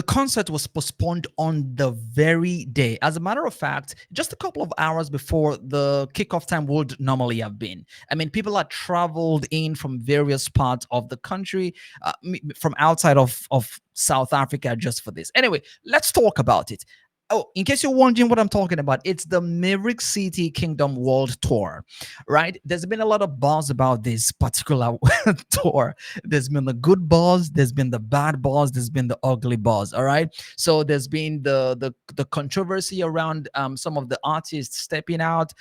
The concert was postponed on the very day. As a matter of fact, just a couple of hours before the kickoff time would normally have been. I mean, people had traveled in from various parts of the country, from outside of South Africa just for this. Anyway, let's talk about it. Oh, in case you're wondering what I'm talking about, it's the Maverick City Kingdom World Tour, right? There's been a lot of buzz about this particular tour. There's been the good buzz, there's been the bad buzz, there's been the ugly buzz. All right. So there's been the controversy around some of the artists stepping out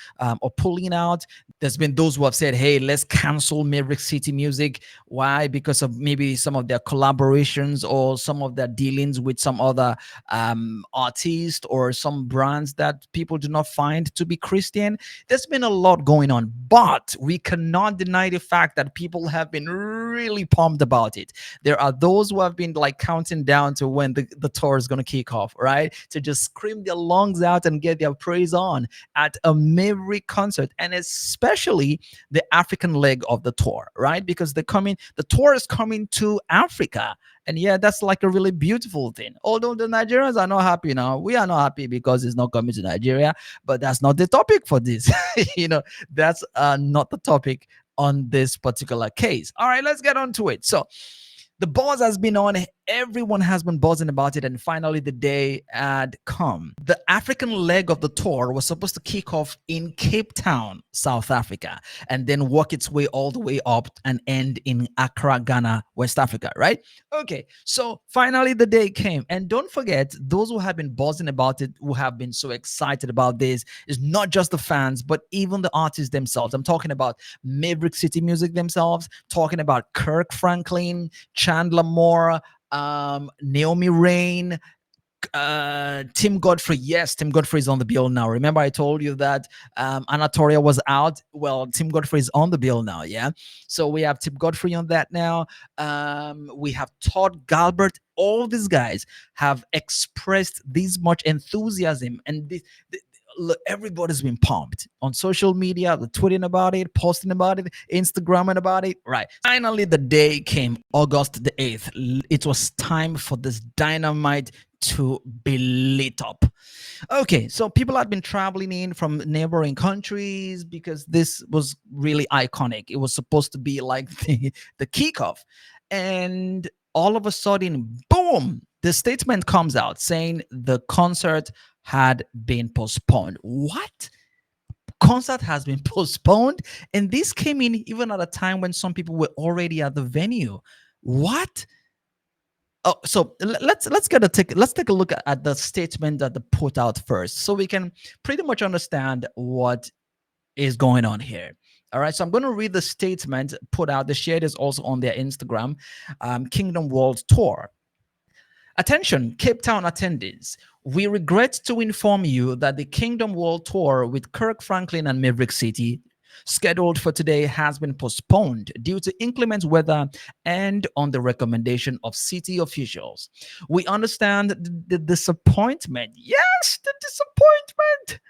or pulling out. There's been those who have said, "Hey, let's cancel Maverick City Music." Why? Because of maybe some of their collaborations or some of their dealings with some other artists or some brands that people do not find to be Christian. There's been a lot going on, but we cannot deny the fact that people have been really pumped about it. There are those who have been like counting down to when the tour is going to kick off, right? To just scream their lungs out and get their praise on at a Maverick concert, and especially the African leg of the tour, right? Because the tour is coming to Africa. And yeah, that's like a really beautiful thing. Although the Nigerians are not happy now, we are not happy because it's not coming to Nigeria. But that's not the topic for this. That's not the topic on this particular case. All right, let's get on to it. So the buzz has been on. Everyone has been buzzing about it, and finally the day had come. The African leg of the tour was supposed to kick off in Cape Town, South Africa, and then work its way all the way up and end in Accra, Ghana, West Africa, right? Okay, so finally the day came. And don't forget, those who have been buzzing about it, who have been so excited about this, is not just the fans, but even the artists themselves. I'm talking about Maverick City Music themselves, talking about Kirk Franklin, Chandler Moore, Naomi Raine, Tim Godfrey. Yes, Tim Godfrey is on the bill now. Remember, I told you that Anatolia was out. Well, Tim Godfrey is on the bill now. Yeah, so we have Tim Godfrey on that now. We have Todd Galberth. All these guys have expressed this much enthusiasm, and look, everybody's been pumped on social media, tweeting about it, posting about it, Instagramming about it. Right. Finally, the day came, August the 8th. It was time for this dynamite to be lit up. Okay, so people had been traveling in from neighboring countries because this was really iconic. It was supposed to be like the kickoff. And all of a sudden, boom, the statement comes out saying the concert had been postponed. What? Concert has been postponed? And this came in even at a time when some people were already at the venue. What? Oh, so let's take a look at the statement that they put out first, so we can pretty much understand what is going on here. All right, so I'm going to read the statement put out. The share is also on their Instagram, Kingdom World Tour. Attention, Cape Town attendees. We regret to inform you that the Kingdom World Tour with Kirk Franklin and Maverick City, scheduled for today, has been postponed due to inclement weather and on the recommendation of city officials. We understand the disappointment. Yes, the disappointment.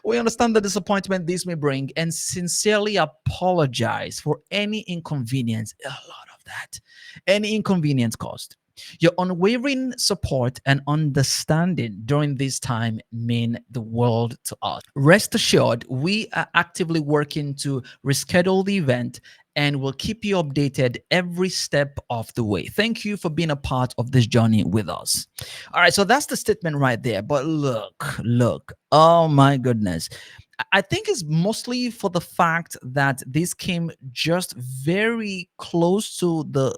We understand the disappointment this may bring and sincerely apologize for any inconvenience, a lot of that, any inconvenience caused. Your unwavering support and understanding during this time mean the world to us. Rest assured, we are actively working to reschedule the event and will keep you updated every step of the way. Thank you for being a part of this journey with us. All right, so that's the statement right there. But look, oh my goodness. I think it's mostly for the fact that this came just very close to the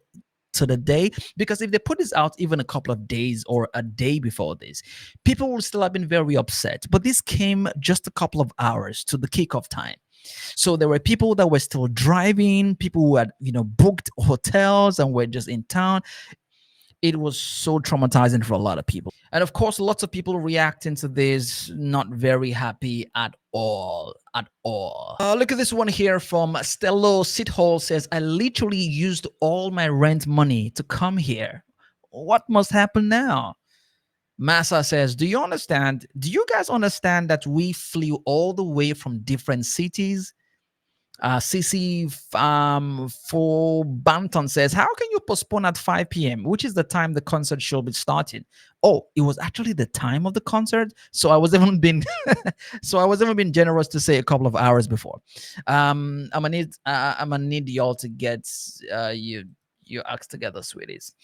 day, because if they put this out even a couple of days or a day before this, people will still have been very upset. But this came just a couple of hours to the kickoff time. So there were people that were still driving, people who had, booked hotels and were just in town. It was so traumatizing for a lot of people. And of course, lots of people reacting to this not very happy at all. At all. Look at this one here from Stello Sithole says, I literally used all my rent money to come here. What must happen now? Massa says, do you guys understand that we flew all the way from different cities? CC for Banton says, how can you postpone at 5 p.m., which is the time the concert should be starting? Oh, it was actually the time of the concert. So I was even being generous to say a couple of hours before. I'm gonna need y'all to get your acts together, sweeties.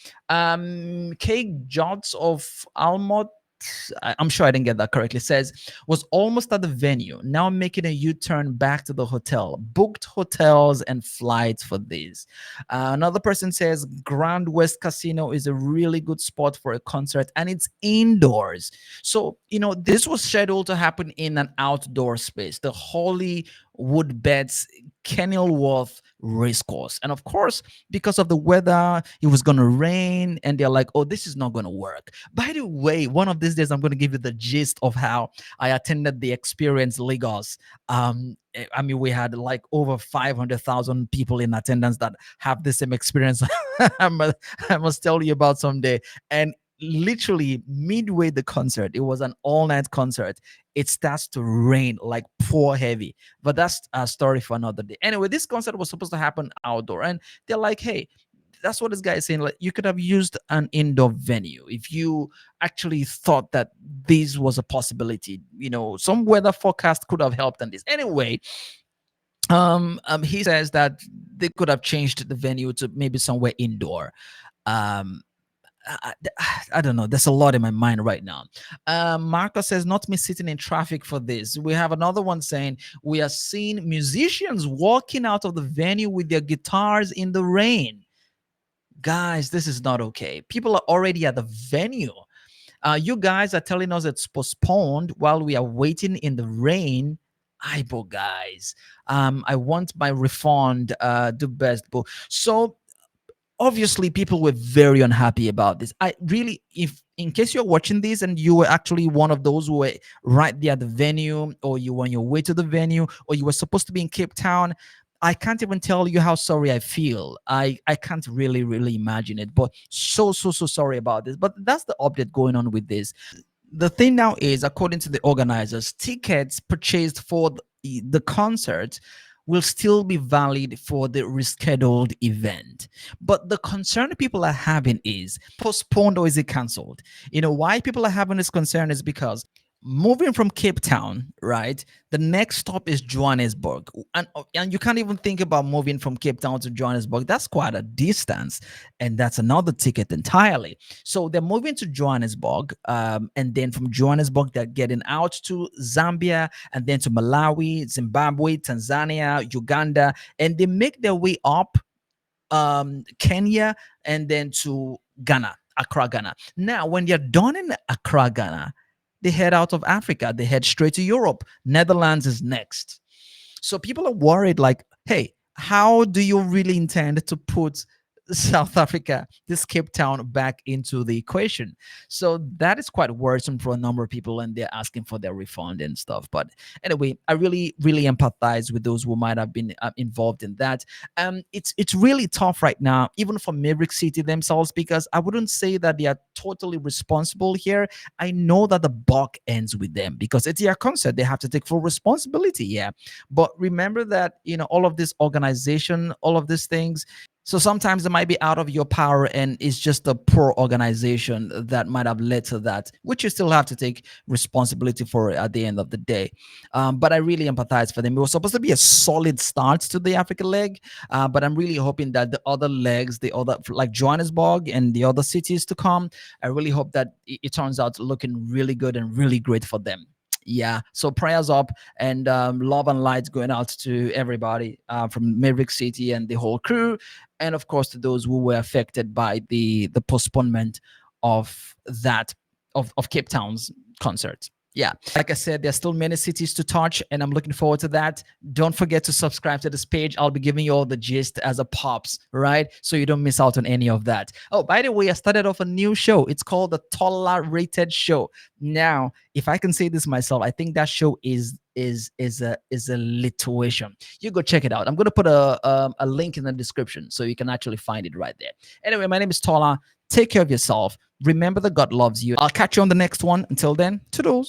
Cake Jots of Almont, I'm sure I didn't get that correctly, says, was almost at the venue. Now making a U-turn back to the hotel. Booked hotels and flights for this. Another person says Grand West Casino is a really good spot for a concert and it's indoors. So, this was scheduled to happen in an outdoor space, the Hollywood Bets Kenilworth Racecourse. And of course, because of the weather, it was going to rain. And they're like, oh, this is not going to work. By the way, one of these days, I'm going to give you the gist of how I attended the Experience Lagos. I mean, we had like over 500,000 people in attendance that have the same experience I must tell you about someday. And literally midway the concert, it was an all-night concert, it starts to rain like pour heavy. But that's a story for another day. Anyway, this concert was supposed to happen outdoor, and they're like, hey, that's what this guy is saying. Like, you could have used an indoor venue if you actually thought that this was a possibility. Some weather forecast could have helped on this. Anyway, he says that they could have changed the venue to maybe somewhere indoor. Um, I, I don't know. There's a lot in my mind right now. Marco says, not me sitting in traffic for this. We have another one saying, we are seeing musicians walking out of the venue with their guitars in the rain. Guys, this is not okay. People are already at the venue. You guys are telling us it's postponed while we are waiting in the rain. Aibo, guys. I want my refund. Do best. So obviously people were very unhappy about this. I really, if in case you're watching this and you were actually one of those who were right there at the venue, or you were on your way to the venue, or you were supposed to be in Cape Town, I can't even tell you how sorry I feel. I can't really imagine it, but so sorry about this. But that's the update going on with this. The thing now is, according to the organizers, tickets purchased for the concert will still be valid for the rescheduled event. But the concern people are having is postponed or is it canceled? Why people are having this concern is because moving from Cape Town, right? The next stop is Johannesburg. And you can't even think about moving from Cape Town to Johannesburg. That's quite a distance. And that's another ticket entirely. So they're moving to Johannesburg. And then from Johannesburg, they're getting out to Zambia and then to Malawi, Zimbabwe, Tanzania, Uganda. And they make their way up Kenya and then to Ghana, Accra, Ghana. Now, when they're done in Accra, Ghana, they head out of Africa. They head straight to Europe. Netherlands is next. So people are worried like, hey, how do you really intend to put South Africa, this Cape Town, back into the equation? So that is quite worrisome for a number of people, and they're asking for their refund and stuff. But anyway, I really empathize with those who might have been involved in that. It's really tough right now, even for Maverick City themselves, because I wouldn't say that they are totally responsible here. I know that the buck ends with them because it's their concert. They have to take full responsibility. Yeah. But remember that, all of this organization, all of these things, so sometimes it might be out of your power and it's just a poor organization that might have led to that, which you still have to take responsibility for at the end of the day. But I really empathize for them. It was supposed to be a solid start to the Africa leg, but I'm really hoping that the other legs, the other, like Johannesburg and the other cities to come, I really hope that it turns out looking really good and really great for them. Yeah, so prayers up and love and light going out to everybody from Maverick City and the whole crew, and of course to those who were affected by the postponement of that of Cape Town's concert. Yeah, like I said, there's still many cities to touch, and I'm looking forward to that. Don't forget to subscribe to this page. I'll be giving you all the gist as a pops, right? So you don't miss out on any of that. Oh, by the way, I started off a new show. It's called the TOLARATED Show. Now, if I can say this myself, I think that show is a lituation. You go check it out. I'm gonna put a link in the description so you can actually find it right there. Anyway, my name is Tola. Take care of yourself. Remember that God loves you. I'll catch you on the next one. Until then, toodles.